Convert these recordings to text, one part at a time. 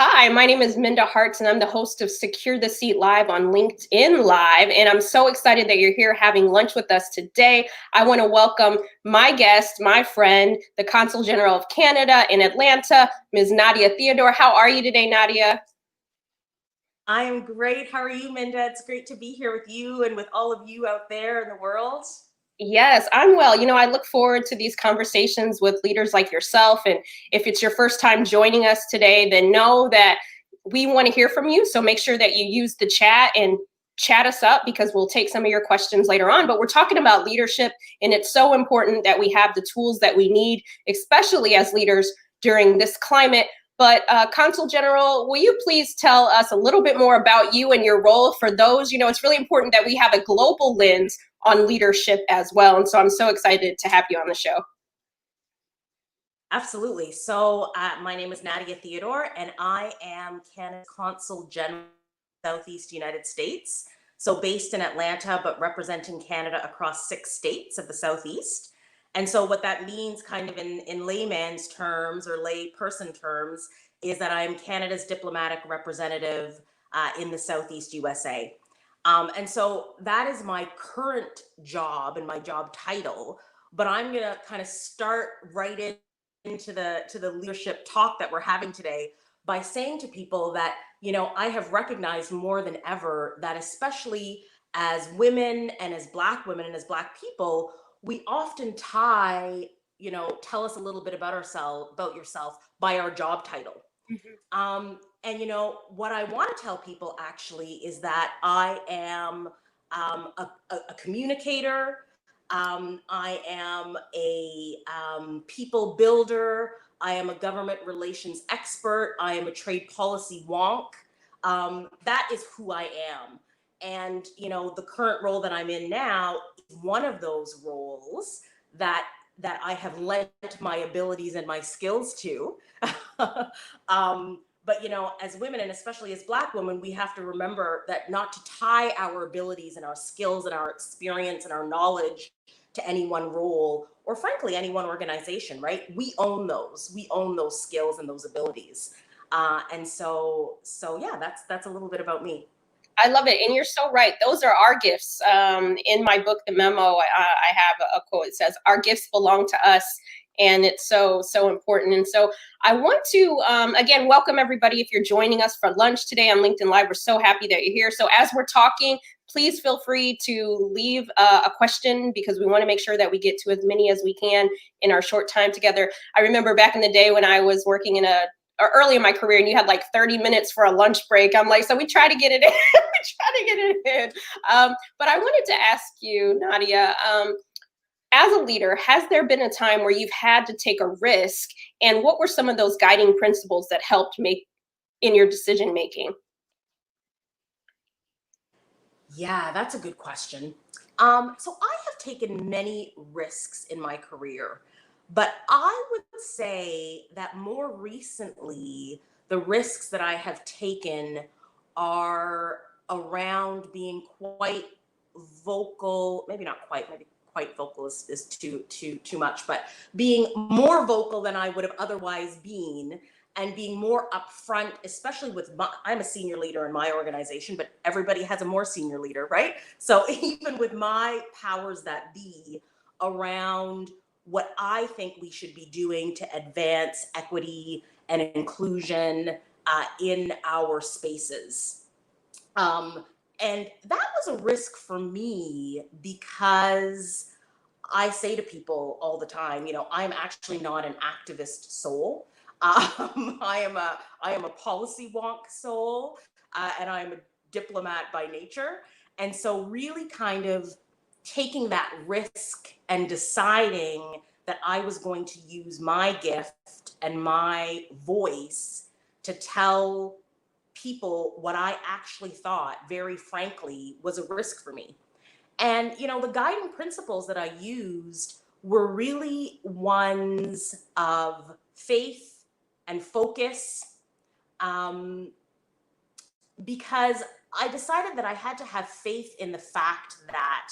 Hi, my name is Minda Hartz, and I'm the host of Secure the Seat Live on LinkedIn Live. And I'm so excited that you're here having lunch with us today. I want to welcome my guest, my friend, the Consul General of Canada in Atlanta, Ms. Nadia Theodore. How are you today, Nadia? I am great. How are you, Minda? It's great to be here with you and with all of you out there in the world. Yes, I'm well. I look forward to these conversations with leaders like yourself. And if it's your first time joining us today, then know that we want to hear from you. So make sure that you use the chat and chat us up because we'll take some of your questions later on. But we're talking about leadership, and it's so important that we have the tools that we need, especially as leaders during this climate. But Consul General, will you please tell us a little bit more about you and your role for those? It's really important that we have a global lens on leadership as well. And so I'm so excited to have you on the show. Absolutely. So my name is Nadia Theodore, and I am Canada's Consul General Southeast United States. So based in Atlanta, but representing Canada across 6 states of the Southeast. And so what that means kind of in layman's terms or lay person terms is that I am Canada's diplomatic representative in the Southeast USA. And so that is my current job and my job title, but I'm going to kind of start right into the leadership talk that we're having today by saying to people that, I have recognized more than ever that especially as women and as Black women and as Black people, we often tell us a little bit about ourselves, about yourself by our job title. And what I want to tell people actually is that I am a communicator. I am a people builder. I am a government relations expert. I am a trade policy wonk. That is who I am. And the current role that I'm in now is one of those roles that I have lent my abilities and my skills to. But as women, and especially as Black women, we have to remember that not to tie our abilities and our skills and our experience and our knowledge to any one role or frankly any one organization, right? We own those. We own those skills and those abilities. And so yeah, that's a little bit about me. I love it. And you're so right. Those are our gifts. In my book, The Memo, I have a quote. It says, "Our gifts belong to us." And it's so, so important. And so I want to, again, welcome everybody. If you're joining us for lunch today on LinkedIn Live, we're so happy that you're here. So as we're talking, please feel free to leave a question because we want to make sure that we get to as many as we can in our short time together. I remember back in the day when I was working or early in my career, and you had like 30 minutes for a lunch break. I'm like, so we try to get it in. We try to get it in. But I wanted to ask you, Nadia, as a leader, has there been a time where you've had to take a risk? And what were some of those guiding principles that helped make in your decision making? Yeah, that's a good question. So I have taken many risks in my career, but I would say that more recently, the risks that I have taken are around being quite vocal, maybe not quite, maybe quite vocal is too much, but being more vocal than I would have otherwise been and being more upfront, especially with I'm a senior leader in my organization, but everybody has a more senior leader, right? So even with my powers that be around what I think we should be doing to advance equity and inclusion in our spaces. And that was a risk for me because I say to people all the time, I'm actually not an activist soul. I am a policy wonk soul, and I'm a diplomat by nature. And so, really, kind of taking that risk and deciding that I was going to use my gift and my voice to tell people what I actually thought, very frankly, was a risk for me. And, the guiding principles that I used were really ones of faith and focus, because I decided that I had to have faith in the fact that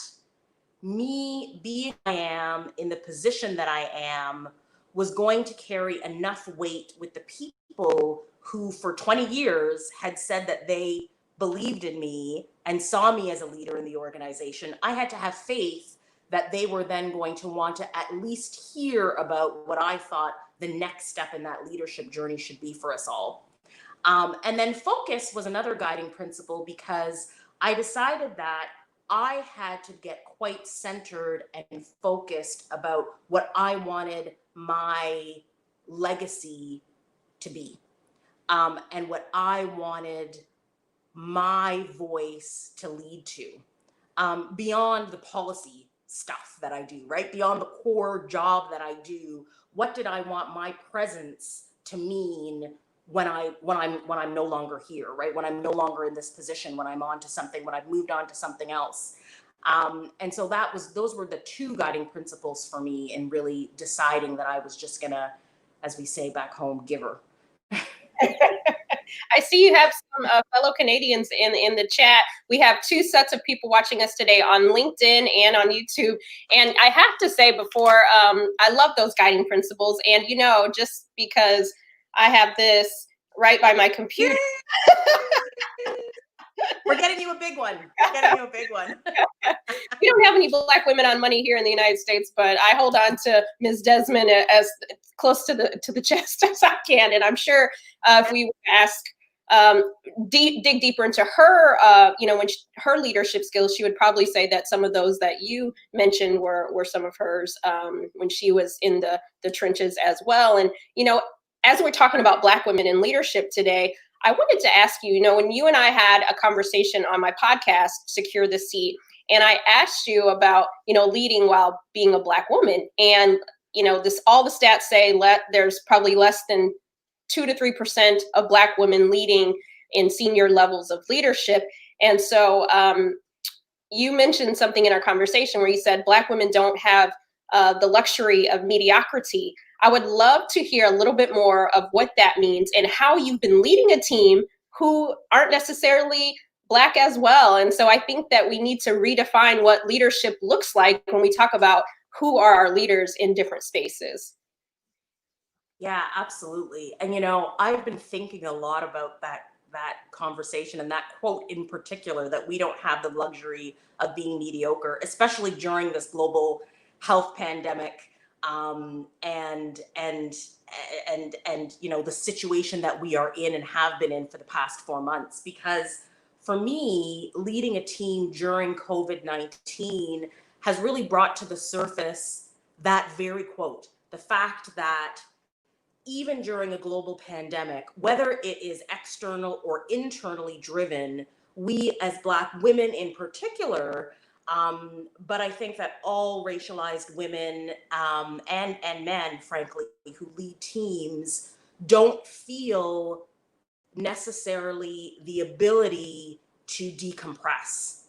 me being I am in the position that I am was going to carry enough weight with the people who for 20 years had said that they believed in me and saw me as a leader in the organization, I had to have faith that they were then going to want to at least hear about what I thought the next step in that leadership journey should be for us all. And then focus was another guiding principle, because I decided that I had to get quite centered and focused about what I wanted my legacy to be, and what I wanted my voice to lead to, beyond the policy stuff that I do, right? Beyond the core job that I do. What did I want my presence to mean when I'm no longer here, right? When I'm no longer in this position, when I'm on to something, when I've moved on to something else. And so those were the two guiding principles for me in really deciding that I was just gonna, as we say back home, give her. I see you have some fellow Canadians in the chat. We have two sets of people watching us today on LinkedIn and on YouTube. And I have to say before, I love those guiding principles. And, you know, just because I have this right by my computer. We're getting you a big one. We're getting you a big one. We don't have any Black women on money here in the United States, but I hold on to Ms. Desmond as close to the chest as I can. And I'm sure if we ask, dig deeper into her, her leadership skills, she would probably say that some of those that you mentioned were some of hers when she was in the trenches as well. And, you know, as we're talking about Black women in leadership today, I wanted to ask you, you know, when you and I had a conversation on my podcast, Secure the Seat, and I asked you about, you know, leading while being a Black woman. And, you know, all the stats say there's probably less than 2 to 3% of Black women leading in senior levels of leadership. And so you mentioned something in our conversation where you said Black women don't have the luxury of mediocrity. I would love to hear a little bit more of what that means and how you've been leading a team who aren't necessarily Black as well. And so I think that we need to redefine what leadership looks like when we talk about who are our leaders in different spaces. Yeah, absolutely. And, you know, I've been thinking a lot about that conversation and that quote in particular, that we don't have the luxury of being mediocre, especially during this global health pandemic, and you know, the situation that we are in and have been in for the past 4 months. Because for me, leading a team during COVID-19 has really brought to the surface that very quote, the fact that even during a global pandemic, whether it is external or internally driven, we as Black women in particular, but I think that all racialized women and men, frankly, who lead teams, don't feel necessarily the ability to decompress,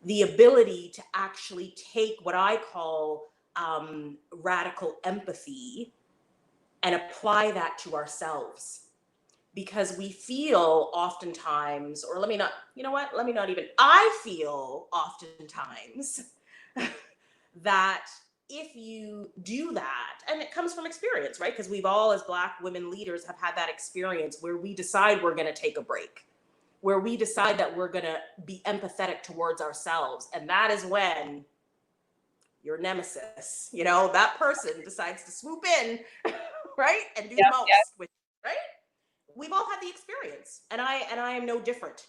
the ability to actually take what I call radical empathy and apply that to ourselves. Because we feel oftentimes, or let me not even, I feel oftentimes that if you do that, and it comes from experience, right? Because we've all, as Black women leaders, have had that experience where we decide we're going to take a break, where we decide that we're going to be empathetic towards ourselves. And that is when your nemesis, you know, that person decides to swoop in, right, and do the most with you, right? We've all had the experience, and I am no different.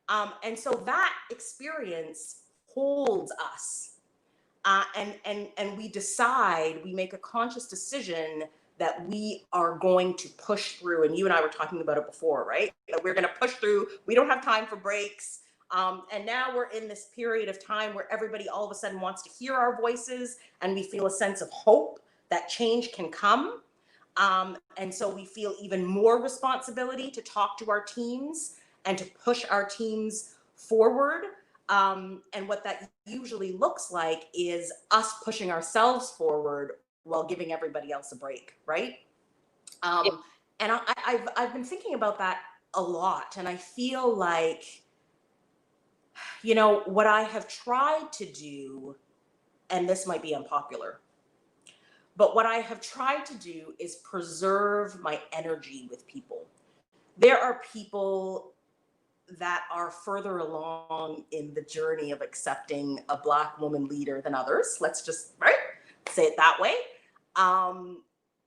And so that experience holds us, and we decide, we make a conscious decision that we are going to push through. And you and I were talking about it before, right? That we're going to push through. We don't have time for breaks. And now we're in this period of time where everybody all of a sudden wants to hear our voices, and we feel a sense of hope that change can come. And so we feel even more responsibility to talk to our teams and to push our teams forward. And what that usually looks like is us pushing ourselves forward while giving everybody else a break, right? And I've been thinking about that a lot, and I feel like, you know, what I have tried to do, and this might be unpopular, but what I have tried to do is preserve my energy with people. there are people that are further along in the journey of accepting a Black woman leader than others. Let's just, right, say it that way.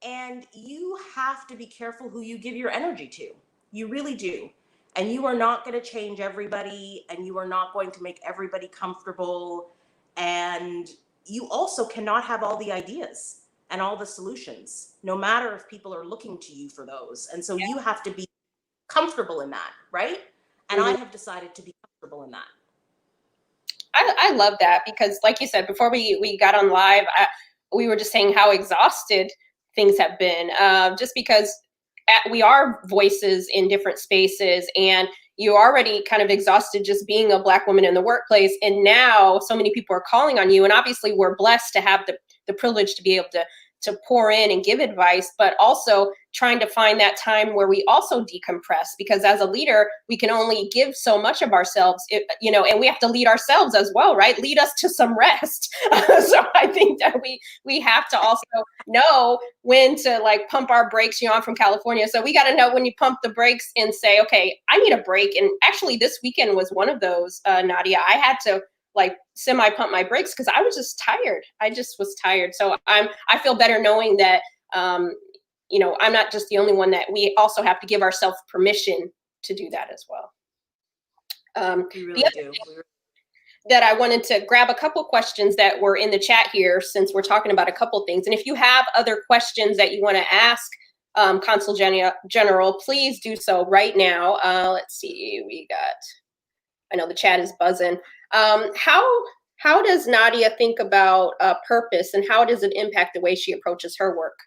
And you have to be careful who you give your energy to. You really do. And you are not going to change everybody, and you are not going to make everybody comfortable. And you also cannot have all the ideas and all the solutions, no matter if people are looking to you for those. And so you have to be comfortable in that, right? And I Mhm. have decided to be comfortable in that. I love that because, like you said, before we got on live, we were just saying how exhausted things have been, just because we are voices in different spaces, and you're already kind of exhausted just being a Black woman in the workplace, and now so many people are calling on you, and obviously we're blessed to have the privilege to be able to pour in and give advice, but also trying to find that time where we also decompress, because as a leader we can only give so much of ourselves, and we have to lead ourselves as well, right? Lead us to some rest. So I think that we have to also know when to like pump our brakes. I'm from California, so we got to know when you pump the brakes and say, okay, I need a break. And actually this weekend was one of those, Nadia. I had to like semi pump my brakes because I was just tired. I just was tired. So I feel better knowing that, I'm not just the only one, that we also have to give ourselves permission to do that as well. We The really other do. thing that I wanted to grab a couple questions that were in the chat here, since we're talking about a couple things. And if you have other questions that you want to ask Consul General, please do so right now. Let's see, I know the chat is buzzing. How does Nadia think about purpose, and how does it impact the way she approaches her work?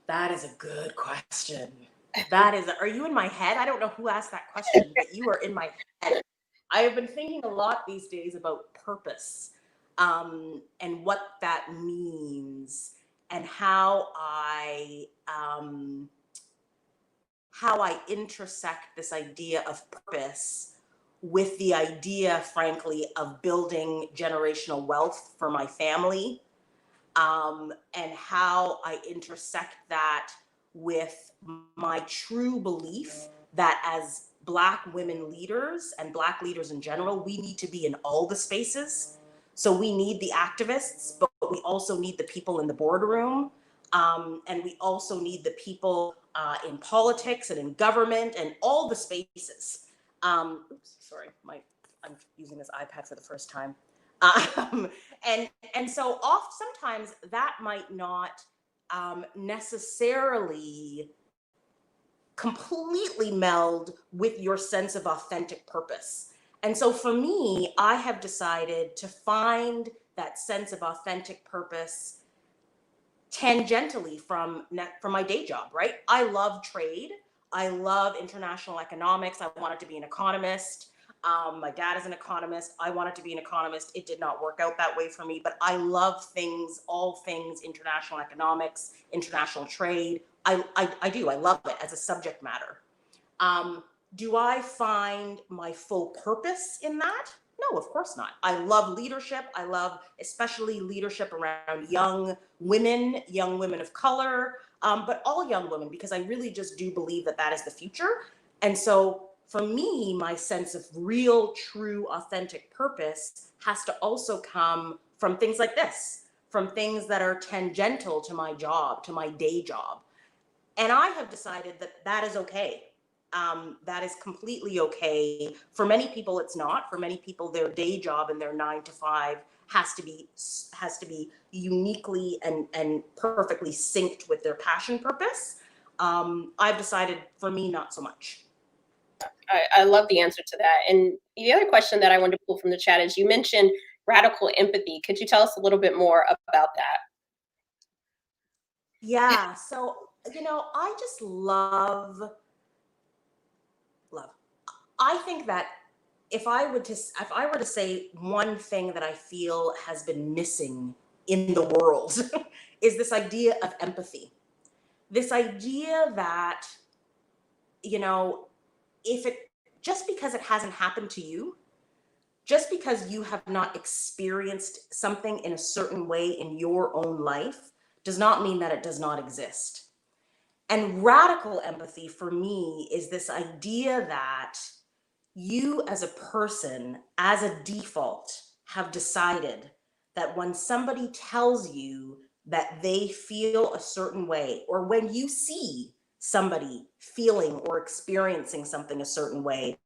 That is a good question. Are you in my head? I don't know who asked that question, but you are in my head. I have been thinking a lot these days about purpose, and what that means, and how I intersect this idea of purpose with the idea, frankly, of building generational wealth for my family, and how I intersect that with my true belief that as Black women leaders and Black leaders in general, we need to be in all the spaces. So we need the activists, but we also need the people in the boardroom. And we also need the people in politics and in government and all the spaces. Oops, sorry, I'm using this iPad for the first time. Um, and so sometimes that might not necessarily completely meld with your sense of authentic purpose. And so for me, I have decided to find that sense of authentic purpose tangentially from my day job, right? I love trade. I love international economics. I wanted to be an economist. My dad is an economist. I wanted to be an economist. It did not work out that way for me, but I love all things international economics, international trade. I do. I love it as a subject matter. Do I find my full purpose in that? No, of course not. I love leadership. I love especially leadership around young women of color, but all young women, because I really just do believe that that is the future. And so for me, my sense of real, true, authentic purpose has to also come from things like this, from things that are tangential to my job, to my day job. And I have decided that that is okay. That is completely okay. For many people, it's not. For many people, their day job and their 9 to 5 has to be uniquely and perfectly synced with their passion purpose. I've decided, for me, not so much. I love the answer to that. And the other question that I wanted to pull from the chat is, you mentioned radical empathy. Could you tell us a little bit more about that? Yeah. So, I just love. I think that if I were to say one thing that I feel has been missing in the world is this idea of empathy. This idea that, if it just because it hasn't happened to you, just because you have not experienced something in a certain way in your own life, does not mean that it does not exist. And radical empathy for me is this idea that you as a person, as a default, have decided that when somebody tells you that they feel a certain way, or when you see somebody feeling or experiencing something a certain way,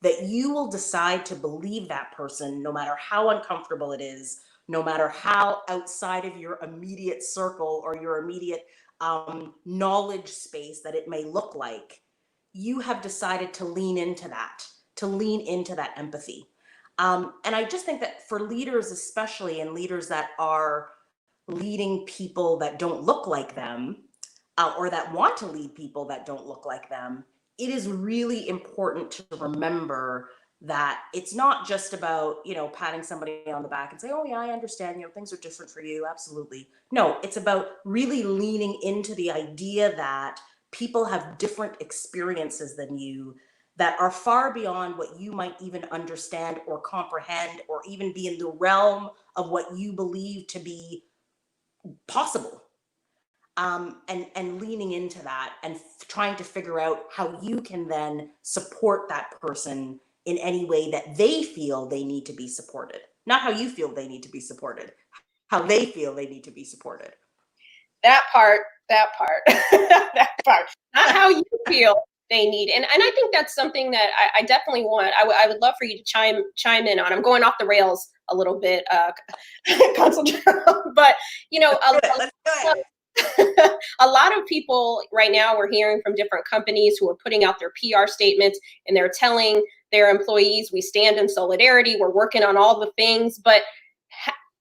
that you will decide to believe that person no matter how uncomfortable it is, no matter how outside of your immediate circle or your immediate knowledge space that it may look like. You have decided to lean into that, empathy. And I just think that for leaders, especially, and leaders that are leading people that don't look like them, or that want to lead people that don't look like them, it is really important to remember that it's not just about, patting somebody on the back and say, oh yeah, I understand, things are different for you. Absolutely. No, it's about really leaning into the idea that people have different experiences than you that are far beyond what you might even understand or comprehend, or even be in the realm of what you believe to be possible. And leaning into that and trying to figure out how you can then support that person in any way that they feel they need to be supported. Not how you feel they need to be supported, how they feel they need to be supported. That part, that part, not how you feel they need. And I think that's something that I definitely want. I would love for you to chime in on. I'm going off the rails a little bit, Consul General, but Let's do it. a lot of people right now, we're hearing from different companies who are putting out their PR statements, and they're telling their employees, we stand in solidarity, we're working on all the things, but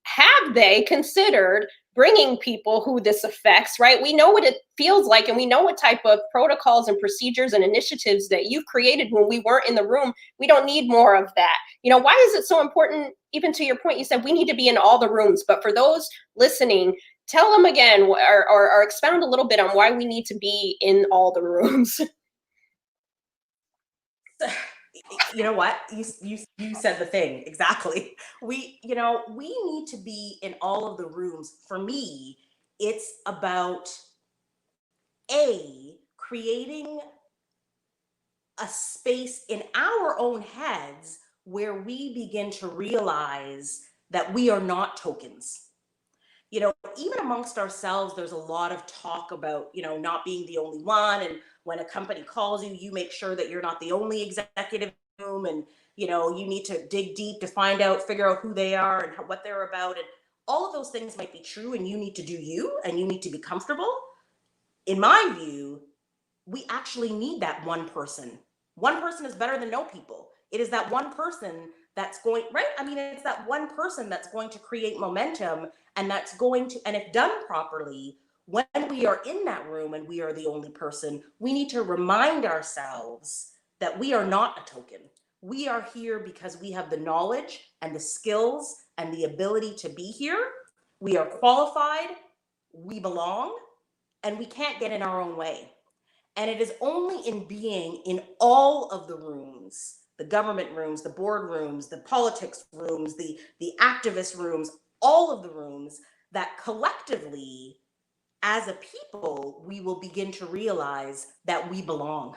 have they considered bringing people who this affects, right? We know what it feels like, and we know what type of protocols and procedures and initiatives that you've created when we weren't in the room. We don't need more of that. Why is it so important? Even to your point, you said we need to be in all the rooms, but for those listening, tell them again, or expound a little bit on why we need to be in all the rooms. You know what? You said the thing exactly. We need to be in all of the rooms. For me, it's about creating a space in our own heads where we begin to realize that we are not tokens. Even amongst ourselves, there's a lot of talk about, not being the only one. And when a company calls you, you make sure that you're not the only executive in the room. And, you need to dig deep to figure out who they are and what they're about. And all of those things might be true, and you need to do you, and you need to be comfortable. In my view, we actually need that one person. One person is better than no people. It is that one person that's going, right? I mean, it's that one person that's going to create momentum, and that's going to, and if done properly, when we are in that room and we are the only person, we need to remind ourselves that we are not a token. We are here because we have the knowledge and the skills and the ability to be here. We are qualified, we belong, and we can't get in our own way. And it is only in being in all of the rooms, the government rooms, the board rooms, the politics rooms, the activist rooms, all of the rooms, that collectively, as a people, we will begin to realize that we belong.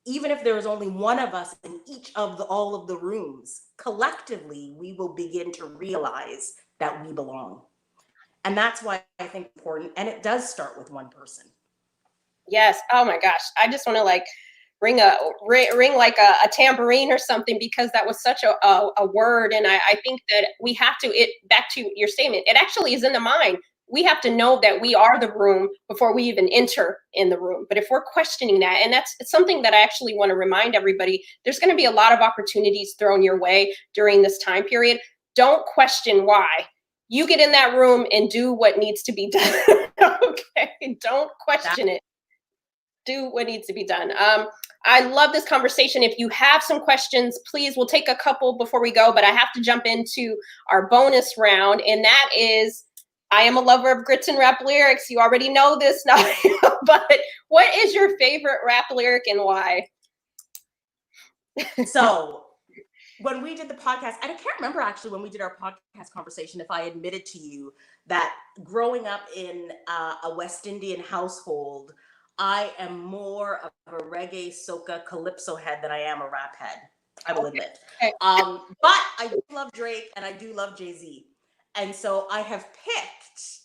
Even if there is only one of us in each of all of the rooms, collectively, we will begin to realize that we belong. And that's why I think it's important. And it does start with one person. Yes. Oh my gosh. I just want to ring like a tambourine or something, because that was such a word. And I think that we have to, back to your statement, it actually is in the mind. We have to know that we are the room before we even enter in the room. But if we're questioning that, and it's something that I actually want to remind everybody, there's going to be a lot of opportunities thrown your way during this time period. Don't question why. You get in that room and do what needs to be done. Okay. Don't question it. Do what needs to be done. I love this conversation. If you have some questions, please, we'll take a couple before we go, but I have to jump into our bonus round. And that is, I am a lover of grits and rap lyrics. You already know this now, but what is your favorite rap lyric and why? So when we did the podcast, I can't remember actually when we did our podcast conversation, if I admitted to you that growing up in a West Indian household, I am more of a reggae, soca, calypso head than I am a rap head, I will admit. Okay. But I do love Drake and I do love Jay-Z. And so I have picked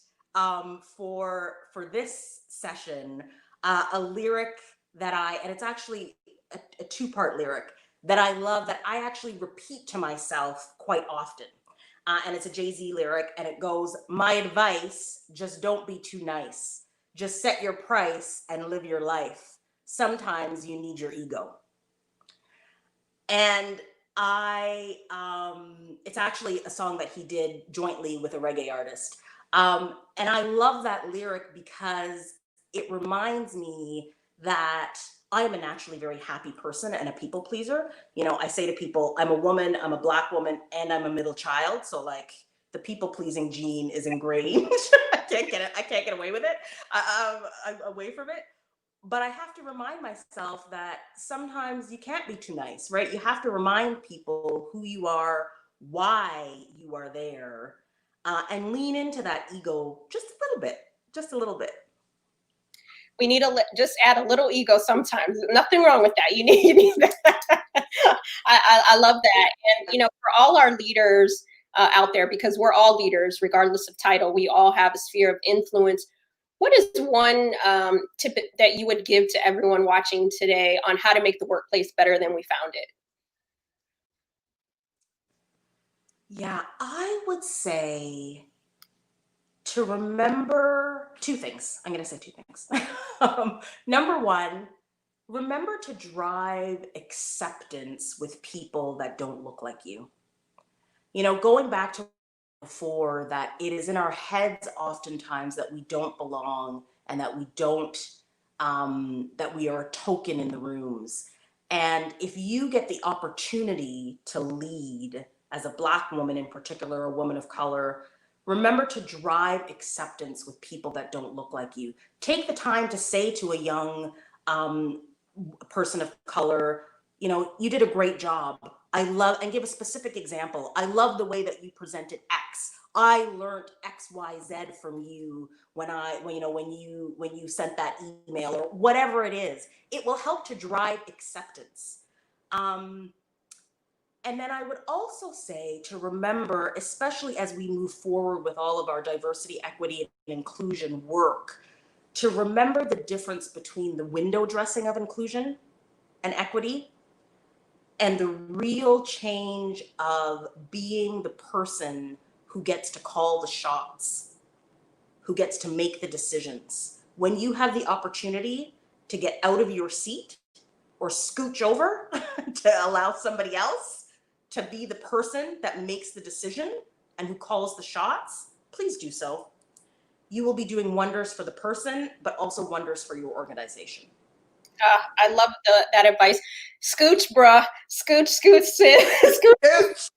for this session a lyric and it's actually a two-part lyric that I love, that I actually repeat to myself quite often. And it's a Jay-Z lyric, and it goes, "My advice, just don't be too nice. Just set your price and live your life. Sometimes you need your ego." And it's actually a song that he did jointly with a reggae artist. And I love that lyric because it reminds me that I am a naturally very happy person and a people pleaser. You know, I say to people, I'm a woman, I'm a Black woman, and I'm a middle child. So like the people pleasing gene is ingrained. I can't get away with it. I'm away from it. But I have to remind myself that sometimes you can't be too nice, right? You have to remind people who you are, why you are there, and lean into that ego just a little bit, just a little bit. We need to just add a little ego sometimes. Nothing wrong with that. You need that. I love that. And, you know, for all our leaders out there, because we're all leaders, regardless of title, we all have a sphere of influence. What is one tip that you would give to everyone watching today on how to make the workplace better than we found it? Yeah, I would say to remember two things. I'm going to say two things. Number one, remember to drive acceptance with people that don't look like you. You know, going back to before, that it is in our heads oftentimes that we don't belong and that we don't, that we are a token in the rooms. And if you get the opportunity to lead as a Black woman in particular, a woman of color, remember to drive acceptance with people that don't look like you. Take the time to say to a young person of color, you know, you did a great job. I love, and give a specific example. I love the way that you presented X. I learned X, Y, Z from you when you sent that email or whatever it is. It will help to drive acceptance. And then I would also say to remember, especially as we move forward with all of our diversity, equity, and inclusion work, to remember the difference between the window dressing of inclusion and equity and the real change of being the person who gets to call the shots, who gets to make the decisions. When you have the opportunity to get out of your seat or scooch over to allow somebody else to be the person that makes the decision and who calls the shots, please do so. You will be doing wonders for the person, but also wonders for your organization. I love that advice. Scooch, bruh. Scooch, scooch, scooch.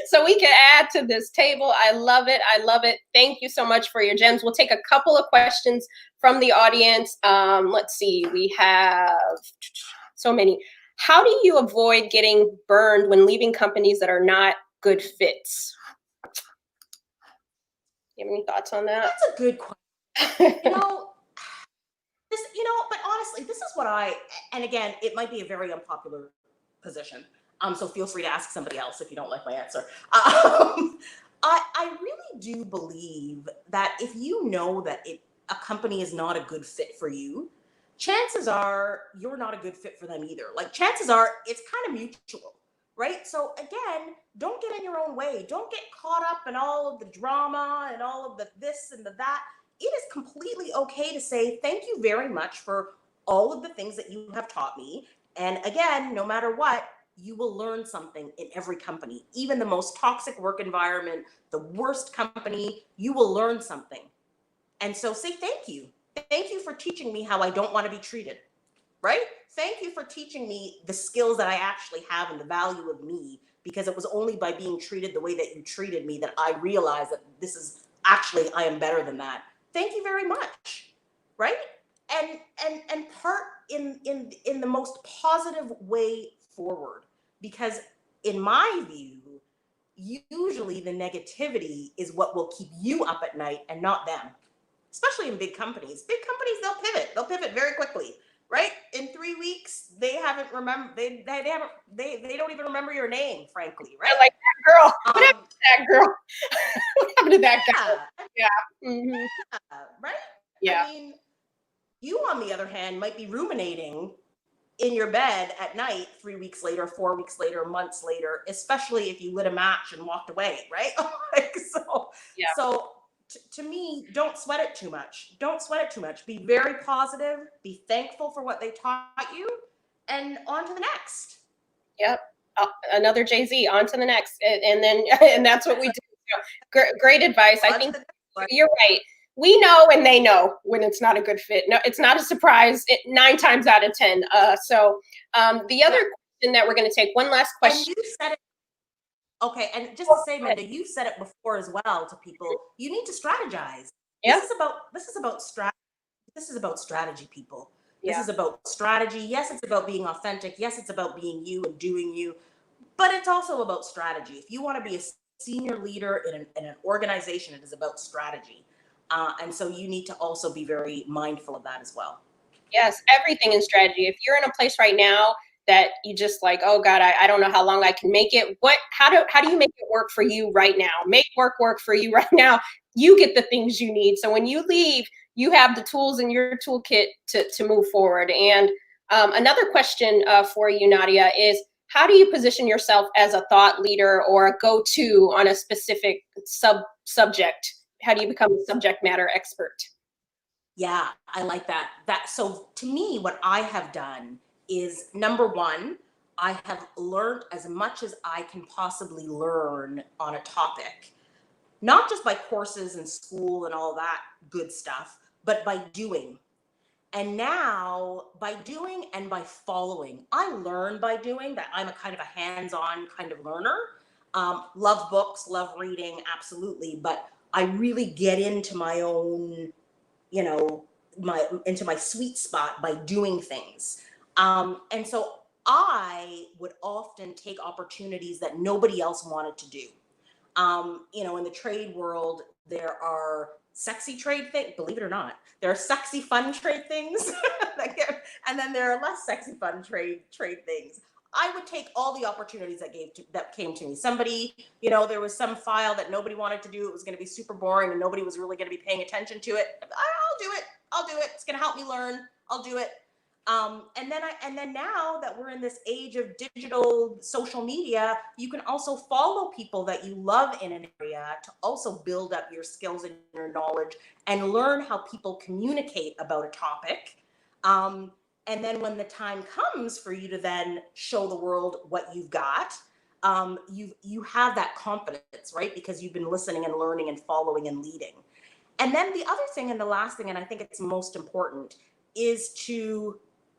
So we can add to this table. I love it. I love it. Thank you so much for your gems. We'll take a couple of questions from the audience. Let's see. We have so many. How do you avoid getting burned when leaving companies that are not good fits? You have any thoughts on that? That's a good question. But honestly, this is and again, it might be a very unpopular position. So feel free to ask somebody else if you don't like my answer. I really do believe that if you know that a company is not a good fit for you, chances are you're not a good fit for them either. Like chances are it's kind of mutual, right? So again, don't get in your own way. Don't get caught up in all of the drama and all of the this and the that. It is completely okay to say thank you very much for all of the things that you have taught me. And again, no matter what, you will learn something in every company, even the most toxic work environment, the worst company, you will learn something. And so say thank you. Thank you for teaching me how I don't want to be treated, right? Thank you for teaching me the skills that I actually have and the value of me, because it was only by being treated the way that you treated me that I realized that this is actually, I am better than that. Thank you very much, right? And part in the most positive way forward, because in my view, usually the negativity is what will keep you up at night and not them. especially in big companies. Big companies, they'll pivot. They'll pivot very quickly, right? In 3 weeks, they haven't remembered. They don't even remember your name, frankly, right? Like that girl. What happened Um, to that girl? What happened to that guy? yeah, Yeah. Mm-hmm. right. I Yeah. mean, you, on the other hand, might be ruminating in your bed at night 3 weeks later, 4 weeks later, months later, especially if you lit a match and walked away, right? Like, Yeah. to me, don't sweat it too much. Don't sweat it too much. Be very positive, be thankful for what they taught you, and on to the next. Yep. Another Jay-Z, on to the next. And then, and that's what we do. So, great advice. I On to think the next one. you're right. We know and they know when it's not a good fit. No, it's not a surprise 9 times out of 10. The other question that we're going to take, one last And question. you said it. Okay, and just to say, Minda, you said it before as well to people. You need to strategize. Yeah. This is about strategy. This is about strategy, people. This Yeah. is about strategy. Yes, it's about being authentic. Yes, it's about being you and doing you, but it's also about strategy. If you want to be a senior leader in an organization, it is about strategy. And so you need to also be very mindful of that as well. Yes, everything in strategy. If you're in a place right now that you just like, oh God, I don't know how long I can make it. How do you make it work for you right now? Make work for you right now. You get the things you need. So when you leave, you have the tools in your toolkit to move forward. And another question for you, Nadia, is how do you position yourself as a thought leader or a go-to on a specific subject? How do you become a subject matter expert? Yeah, I like that. So to me, what I have done is, number one, I have learned as much as I can possibly learn on a topic, not just by courses and school and all that good stuff, but by doing. And now, by doing and by following, I learn by doing. That I'm a kind of a hands-on kind of learner. Love books, love reading, absolutely. But I really get into my own, you know, into my sweet spot by doing things. And so I would often take opportunities that nobody else wanted to do. In the trade world, there are sexy trade things, believe it or not. There are sexy, fun trade things, and then there are less sexy, fun trade things. I would take all the opportunities that came to me. Somebody, there was some file that nobody wanted to do. It was going to be super boring, and nobody was really going to be paying attention to it. I'll do it. I'll do it. It's going to help me learn. I'll do it. And then now that we're in this age of digital social media, you can also follow people that you love in an area to also build up your skills and your knowledge and learn how people communicate about a topic. And then when the time comes for you to then show the world what you've got, you have that confidence, right? Because you've been listening and learning and following and leading. And then the other thing, and the last thing, and I think it's most important, is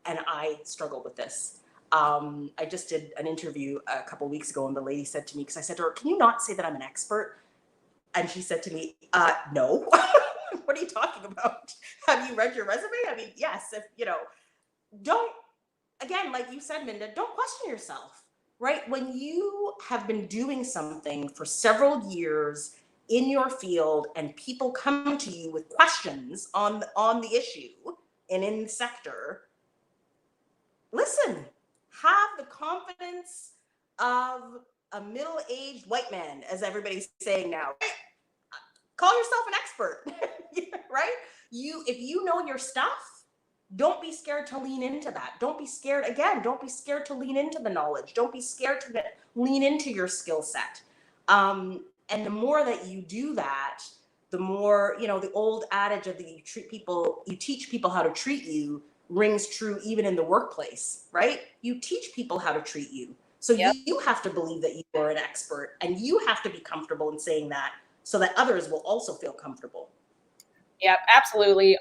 and I struggle with this. I just did an interview a couple of weeks ago, and the lady said to me, because I said to her, "Can you not say that I'm an expert?" And she said to me, "No." What are you talking about? Have you read your resume? I mean, yes. Don't, again, like you said, Minda, don't question yourself, right? When you have been doing something for several years in your field, and people come to you with questions on the issue and in the sector, listen, have the confidence of a middle-aged white man, as everybody's saying now. Right? Call yourself an expert, right? If you know your stuff, don't be scared to lean into that. Don't be scared, again, don't be scared to lean into the knowledge. Don't be scared to lean into your skill set. And the more that you do that, the more, the old adage of you teach people how to treat you rings true even in the workplace, right? You teach people how to treat you. So Yep. you have to believe that you are an expert, and you have to be comfortable in saying that so that others will also feel comfortable. Yep, absolutely.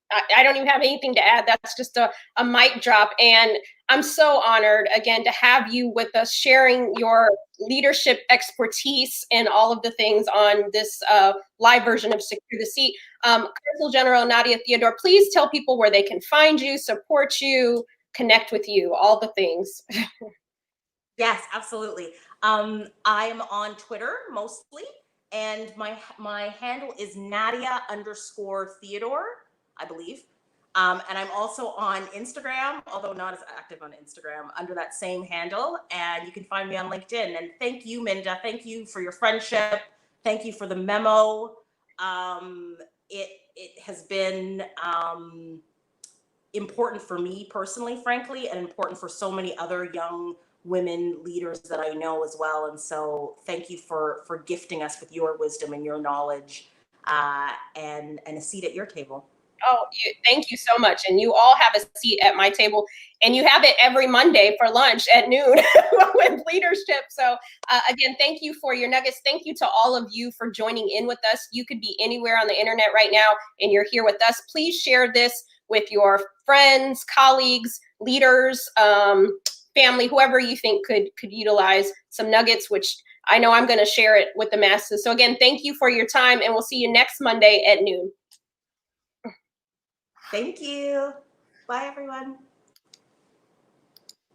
I don't even have anything to add. That's just a mic drop. And I'm so honored, again, to have you with us sharing your leadership expertise and all of the things on this live version of Secure the Seat. Consul General Nadia Theodore, please tell people where they can find you, support you, connect with you, all the things. Yes, absolutely. I am on Twitter mostly, and my handle is Nadia_Theodore, I believe. And I'm also on Instagram, although not as active on Instagram, under that same handle. And you can find me on LinkedIn. And thank you, Minda. Thank you for your friendship. Thank you for the memo. It has been important for me personally, frankly, and important for so many other young women leaders that I know as well. And so thank you for gifting us with your wisdom and your knowledge, and a seat at your table. Oh, thank you so much. And you all have a seat at my table, and you have it every Monday for lunch at noon with leadership. So again, thank you for your nuggets. Thank you to all of you for joining in with us. You could be anywhere on the internet right now, and you're here with us. Please share this with your friends, colleagues, leaders, family, whoever you think could utilize some nuggets, which I know I'm going to share it with the masses. So again, thank you for your time, and we'll see you next Monday at noon. Thank you. Bye, everyone.